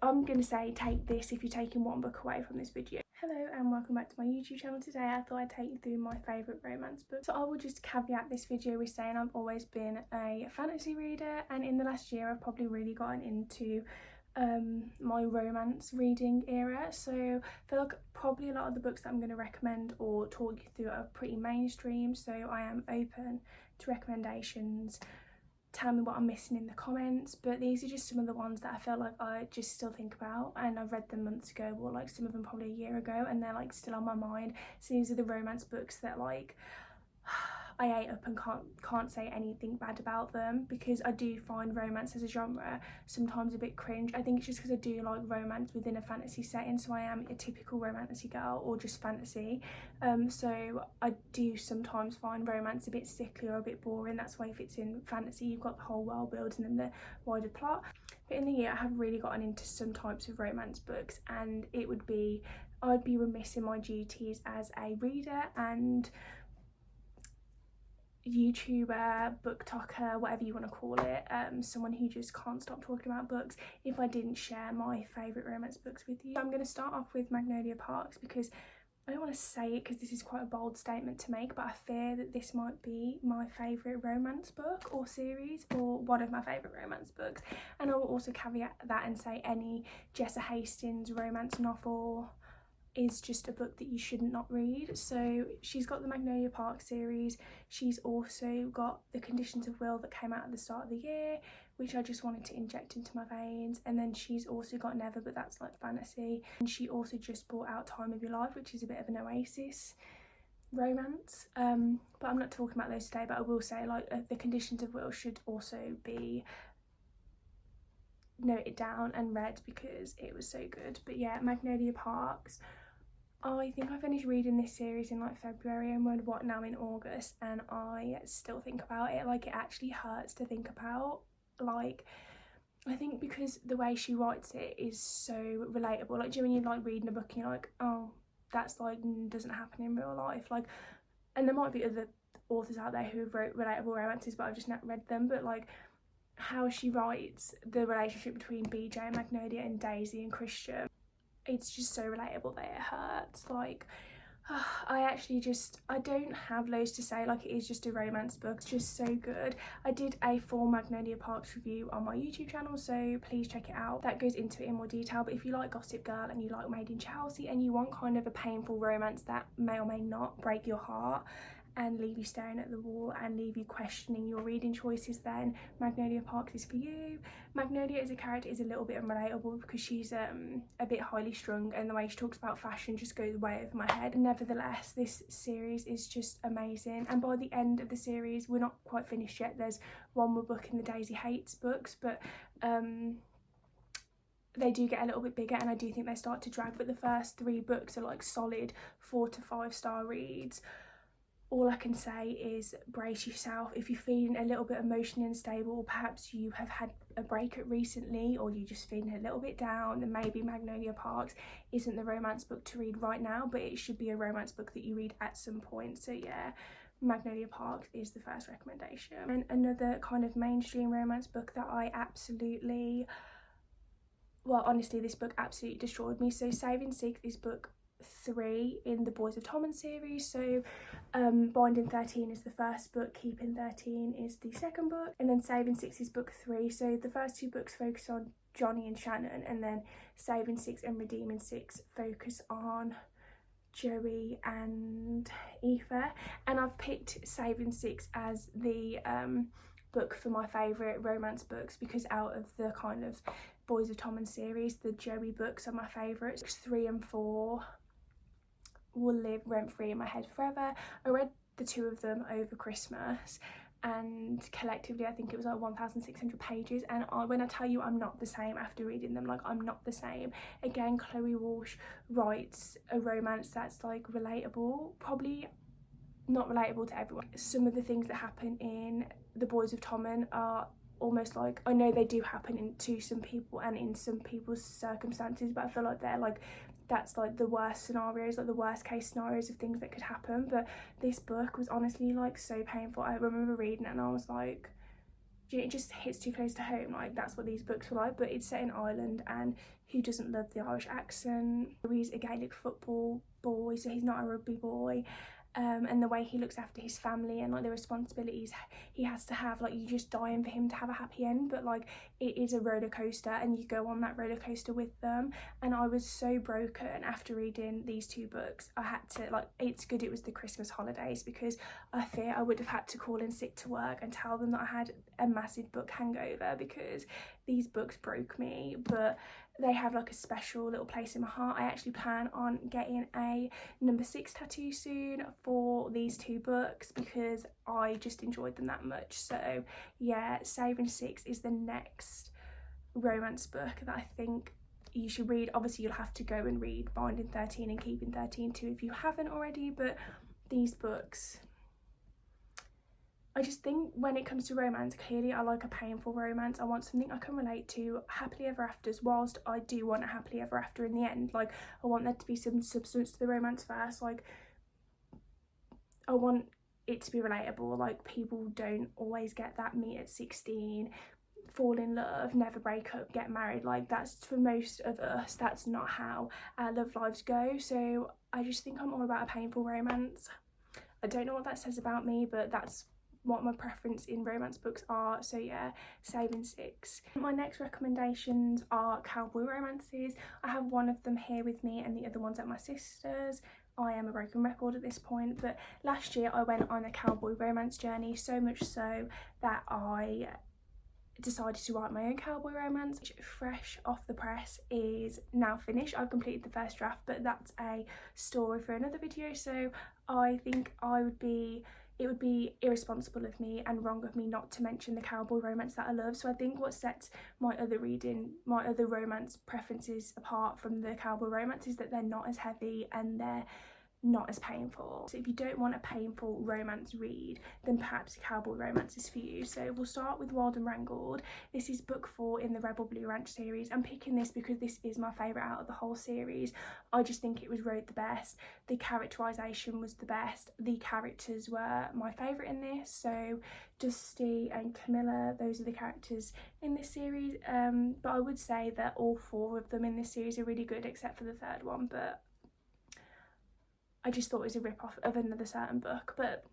I'm going to say take this if you're taking one book away from this video. Hello and welcome back to my YouTube channel. Today I thought I'd take you through my favourite romance books. So I will just caveat this video with saying I've always been a fantasy reader, and in the last year I've probably really gotten into my romance reading era. So I feel like probably a lot of the books that I'm going to recommend or talk you through are pretty mainstream, so I am open to recommendations. Tell me what I'm missing in the comments, but these are just some of the ones that I feel like I just still think about, and I've read them months ago, or like some of them probably a year ago, and they're like still on my mind. So these are the romance books that like I ate up and can't say anything bad about them, because I do find romance as a genre sometimes a bit cringe. I think it's just because I do like romance within a fantasy setting, so I am a typical romancy girl or just fantasy. So I do sometimes find romance a bit sickly or a bit boring. That's why if it's in fantasy you've got the whole world building and the wider plot. But in the year I have really gotten into some types of romance books, and I'd be remiss in my duties as a reader and YouTuber, booktoker, whatever you want to call it, someone who just can't stop talking about books, if I didn't share my favourite romance books with you. So I'm going to start off with Magnolia Parks, because I don't want to say it because this is quite a bold statement to make, but I fear that this might be my favourite romance book or series, or one of my favourite romance books. And I will also caveat that and say any Jessa Hastings romance novel is just a book that you shouldn't not read. So she's got the Magnolia Park series, she's also got The Conditions of Will that came out at the start of the year, which I just wanted to inject into my veins, and then she's also got Never, but that's like fantasy, and she also just brought out Time of Your Life, which is a bit of an oasis romance, but I'm not talking about those today. But I will say like The Conditions of Will should also be noted down and read because it was so good. But yeah, Magnolia Parks, I think I finished reading this series in like February, and we're what now in August, and I still think about it. Like, it actually hurts to think about. Like, I think because the way she writes it is so relatable. Like, do you know when you're like reading a book and you're like, oh, that's like doesn't happen in real life? Like, and there might be other authors out there who have wrote relatable romances, but I've just not read them. But like how she writes the relationship between BJ and Magnolia and Daisy and Christian, it's just so relatable that it hurts. Like, I don't have loads to say. Like, it is just a romance book. It's just so good. I did a full Magnolia Parks review on my YouTube channel, so please check it out. That goes into it in more detail. But if you like Gossip Girl and you like Made in Chelsea and you want kind of a painful romance that may or may not break your heart and leave you staring at the wall and leave you questioning your reading choices, then Magnolia Parks is for you. Magnolia as a character is a little bit unrelatable because she's a bit highly strung, and the way she talks about fashion just goes way over my head. Nevertheless, this series is just amazing, and by the end of the series, we're not quite finished yet. There's one more book in the Daisy Hates books, but they do get a little bit bigger, and I do think they start to drag, but the first 3 books are like solid 4 to 5 star reads. All I can say is brace yourself. If you're feeling a little bit emotionally unstable, or perhaps you have had a breakup recently, or you're just feeling a little bit down, then maybe Magnolia Parks isn't the romance book to read right now, but it should be a romance book that you read at some point. So yeah, Magnolia Parks is the first recommendation. And another kind of mainstream romance book that I absolutely, well, honestly, this book absolutely destroyed me. So Saving Six is book 3 in the Boys of Tommen series. So Binding 13 is the first book, Keeping 13 is the second book, and then Saving Six is book 3. So the first 2 books focus on Johnny and Shannon, and then Saving Six and Redeeming Six focus on Joey and Aoife. And I've picked Saving Six as the book for my favourite romance books, because out of the kind of Boys of Tommen series, the Joey books are my favourites. 3 and 4 will live rent-free in my head forever. I read the 2 of them over Christmas, and collectively I think it was like 1,600 pages, and when I tell you I'm not the same after reading them, like, I'm not the same. Again, Chloe Walsh writes a romance that's like relatable, probably not relatable to everyone. Some of the things that happen in the Boys of Tommen are almost like, I know they do happen to some people and in some people's circumstances, but I feel like they're like, that's like the worst scenarios, like the worst case scenarios of things that could happen. But this book was honestly like so painful. I remember reading it and I was like, it just hits too close to home. Like, that's what these books were like, but it's set in Ireland, and who doesn't love the Irish accent? He's a Gaelic football boy, so he's not a rugby boy. And the way he looks after his family and like the responsibilities he has to have, like, you just dying for him to have a happy end, but like it is a roller coaster and you go on that roller coaster with them. And I was so broken after reading these two books. I had to, like, it's good it was the Christmas holidays, because I fear I would have had to call in sick to work and tell them that I had a massive book hangover, because these books broke me. But they have like a special little place in my heart. I actually plan on getting a number 6 tattoo soon for these two books, because I just enjoyed them that much. So yeah, Saving Six is the next romance book that I think you should read. Obviously you'll have to go and read Binding 13 and Keeping 13 too if you haven't already, but these books, I just think when it comes to romance, clearly I like a painful romance. I want something I can relate to. Happily ever afters, whilst I do want a happily ever after in the end, like I want there to be some substance to the romance first. Like I want it to be relatable. Like, people don't always get that meet at 16, fall in love, never break up, get married. Like, that's, for most of us, that's not how our love lives go. So I just think I'm all about a painful romance. I don't know what that says about me, but that's what my preference in romance books are. So yeah, Saving Six. My next recommendations are cowboy romances. I have one of them here with me and the other one's at my sister's. I am a broken record at this point, but last year I went on a cowboy romance journey, so much so that I decided to write my own cowboy romance, which, fresh off the press, is now finished. I've completed the first draft, but that's a story for another video. So I think it would be irresponsible of me and wrong of me not to mention the cowboy romance that I love. So I think what sets my other romance preferences apart from the cowboy romance is that they're not as heavy and they're not as painful. So if you don't want a painful romance read, then perhaps cowboy romance is for you. So we'll start with Wild and Wrangled. This is book 4 in the Rebel Blue Ranch series. I'm picking this because this is my favourite out of the whole series. I just think it was wrote the best. The characterisation was the best. The characters were my favourite in this. So Dusty and Camilla, those are the characters in this series. But I would say that all 4 of them in this series are really good, except for the third one. But I just thought it was a rip-off of another certain book, but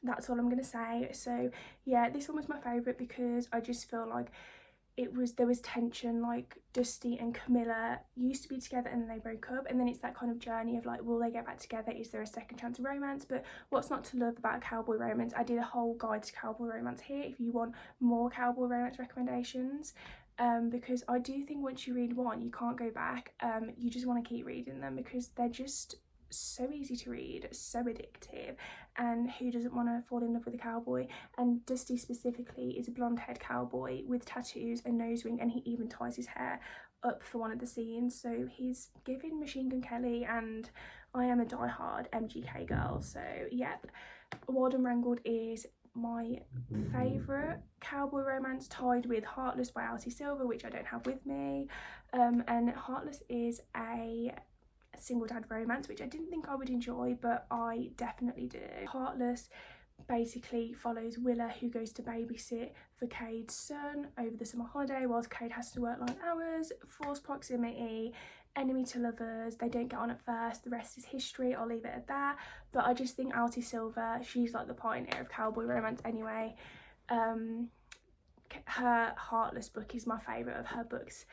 that's all I'm going to say. So yeah, this one was my favourite because I just feel like there was tension. Like, Dusty and Camilla used to be together and then they broke up, and then it's that kind of journey of like, will they get back together? Is there a second chance of romance? But what's not to love about cowboy romance? I did a whole guide to cowboy romance here if you want more cowboy romance recommendations. Because I do think once you read one, you can't go back. You just want to keep reading them because they're just so easy to read, so addictive, and who doesn't want to fall in love with a cowboy? And Dusty specifically is a blonde-haired cowboy with tattoos, a nose ring, and he even ties his hair up for one of the scenes. So he's giving Machine Gun Kelly, and I am a die-hard MGK girl. So yep, Wild and Wrangled is my favourite cowboy romance, tied with Heartless by Elsie Silver, which I don't have with me. And Heartless is a single dad romance, which I didn't think I would enjoy, but I definitely did. Heartless basically follows Willa, who goes to babysit for Cade's son over the summer holiday, whilst Cade has to work long hours, forced proximity, enemy to lovers. They don't get on at first, the rest is history. I'll leave it at that. But I just think Elsie Silver, she's like the pioneer of cowboy romance anyway. Her Heartless book is my favourite of her books.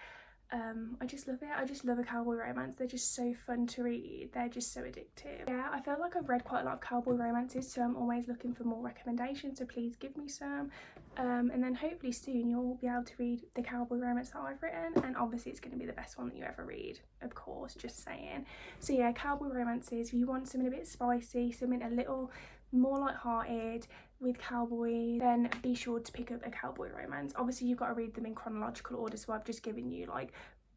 I just love it. I just love a cowboy romance. They're just so fun to read. They're just so addictive. Yeah, I feel like I've read quite a lot of cowboy romances, so I'm always looking for more recommendations, so please give me some. And then hopefully soon you'll be able to read the cowboy romance that I've written, and obviously it's going to be the best one that you ever read, of course, just saying. So yeah, cowboy romances, if you want something a bit spicy, something a little more light-hearted with cowboys, then be sure to pick up a cowboy romance. Obviously you've got to read them in chronological order, so I've just given you like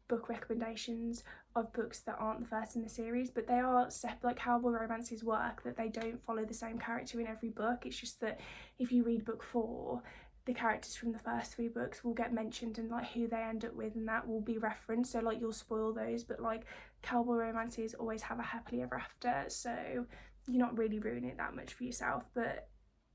book recommendations of books that aren't the first in the series, but they are like cowboy romances work, that they don't follow the same character in every book. It's just that if you read book 4, the characters from the first 3 books will get mentioned and like who they end up with, and that will be referenced, so like you'll spoil those. But like cowboy romances always have a happily ever after, so you're not really ruining it that much for yourself. But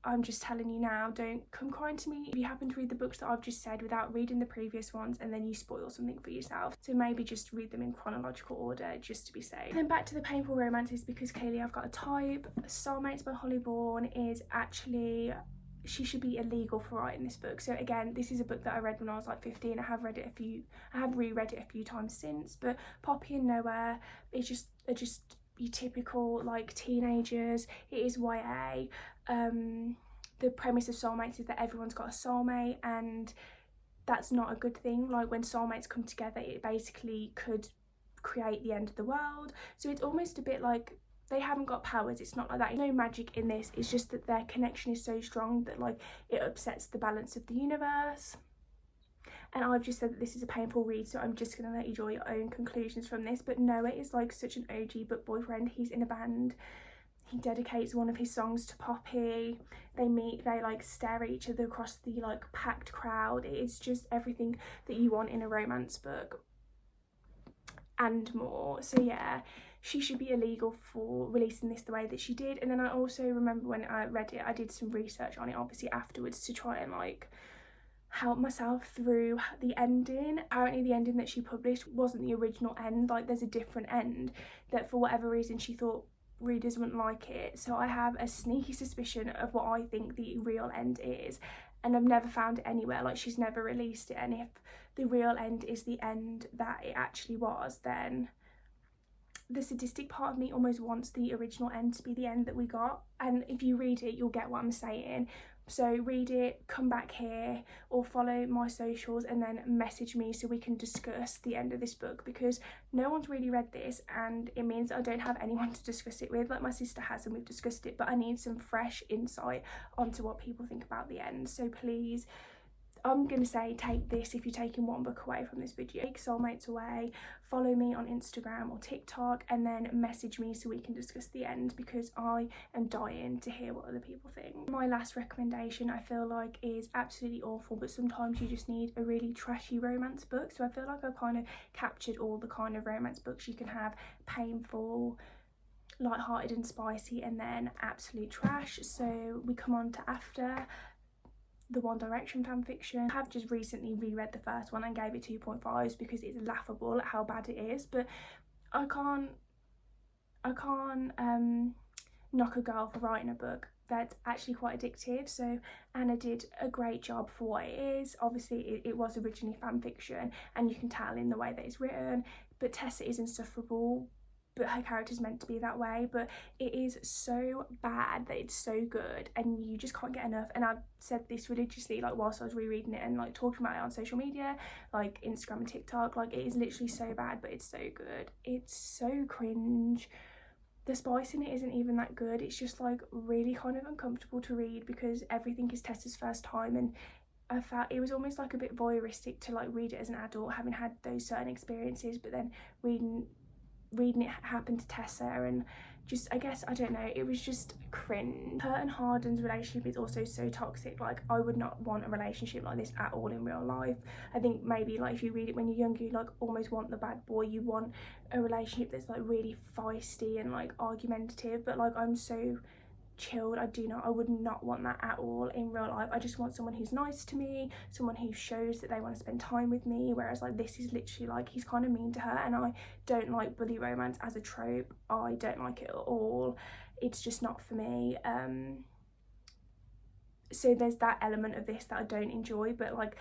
I'm just telling you now, don't come crying to me if you happen to read the books that I've just said without reading the previous ones and then you spoil something for yourself. So maybe just read them in chronological order just to be safe. And then back to the painful romances, because clearly I've got a type. Soulmates by Bourne is actually, she should be illegal for writing this book. So again, this is a book that I read when I was like 15. I have reread it a few times since, but Poppy and Nowhere is just your typical like teenagers. It is YA. The premise of Soulmates is that everyone's got a soulmate, and that's not a good thing. Like when soulmates come together, it basically could create the end of the world. So it's almost a bit like they haven't got powers. It's not like that. There's no magic in this. It's just that their connection is so strong that like it upsets the balance of the universe. And I've just said that this is a painful read, so I'm just going to let you draw your own conclusions from this. But Noah is like such an OG book boyfriend. He's in a band. He dedicates one of his songs to Poppy. They meet, they like stare at each other across the like packed crowd. It's just everything that you want in a romance book and more. So yeah, she should be illegal for releasing this the way that she did. And then I also remember when I read it, I did some research on it obviously afterwards to try and like help myself through the ending. Apparently the ending that she published wasn't the original end. Like there's a different end that for whatever reason she thought readers wouldn't like it. So I have a sneaky suspicion of what I think the real end is, and I've never found it anywhere. Like she's never released it, and if the real end is the end that it actually was, then the sadistic part of me almost wants the original end to be the end that we got. And if you read it, you'll get what I'm saying. So read it, come back here, or follow my socials and then message me so we can discuss the end of this book, because no one's really read this and it means that I don't have anyone to discuss it with. Like my sister has and we've discussed it, but I need some fresh insight onto what people think about the end. So please, I'm going to say take this if you're taking one book away from this video. Take Soulmates away, follow me on Instagram or TikTok, and then message me so we can discuss the end, because I am dying to hear what other people think. My last recommendation I feel like is absolutely awful, but sometimes you just need a really trashy romance book. So I feel like I've kind of captured all the kind of romance books you can have: painful, light-hearted and spicy, and then absolute trash. So we come on to After, the One Direction fanfiction. I have just recently reread the first one and gave it 2.5s because it's laughable at how bad it is, but I can't knock a girl for writing a book that's actually quite addictive. So Anna did a great job for what it is. Obviously it was originally fanfiction and you can tell in the way that it's written, but Tessa is insufferable, but her character's meant to be that way. But it is so bad that it's so good and you just can't get enough. And I've said this religiously, like whilst I was rereading it and like talking about it on social media, like Instagram and TikTok. Like it is literally so bad, but it's so good. It's so cringe. The spice in it isn't even that good. It's just like really kind of uncomfortable to read because everything is Tessa's first time, and I felt it was almost like a bit voyeuristic to like read it as an adult, having had those certain experiences, but then reading it happen to Tessa, and just, I guess, I don't know, it was just cringe. Her and Harden's relationship is also so toxic. Like I would not want a relationship like this at all in real life. I think maybe like if you read it when you're younger, you like almost want the bad boy, you want a relationship that's like really feisty and like argumentative, but like I'm so chilled. I would not want that at all in real life. I just want someone who's nice to me, someone who shows that they want to spend time with me, whereas like this is literally like he's kind of mean to her, and I don't like bully romance as a trope. I don't like it at all. It's just not for me. So there's that element of this that I don't enjoy, but like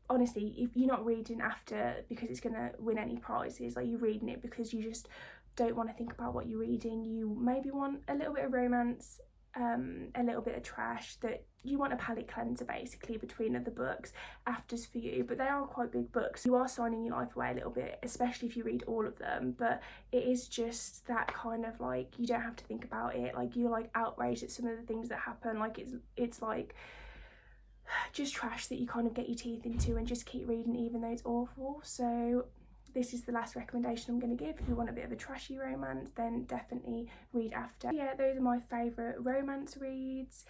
honestly, if you're not reading After because it's gonna win any prizes, like you're reading it because you just don't want to think about what you're reading. You maybe want a little bit of romance, a little bit of trash, that you want a palate cleanser basically between other books. After's for you, but they are quite big books. You are signing your life away a little bit, especially if you read all of them, but it is just that kind of like you don't have to think about it. Like you're like outraged at some of the things that happen. Like it's like just trash that you kind of get your teeth into and just keep reading even though it's awful. So this is the last recommendation I'm going to give. If you want a bit of a trashy romance, then definitely read After. Yeah, those are my favourite romance reads.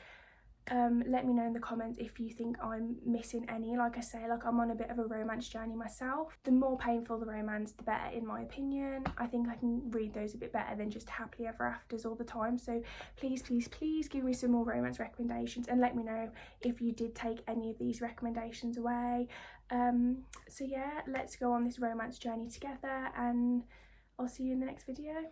Let me know in the comments if you think I'm missing any. Like I say, like I'm on a bit of a romance journey myself. The more painful the romance, the better in my opinion. I think I can read those a bit better than just happily ever afters all the time. So please, please, please give me some more romance recommendations and let me know if you did take any of these recommendations away. So yeah, let's go on this romance journey together, and I'll see you in the next video.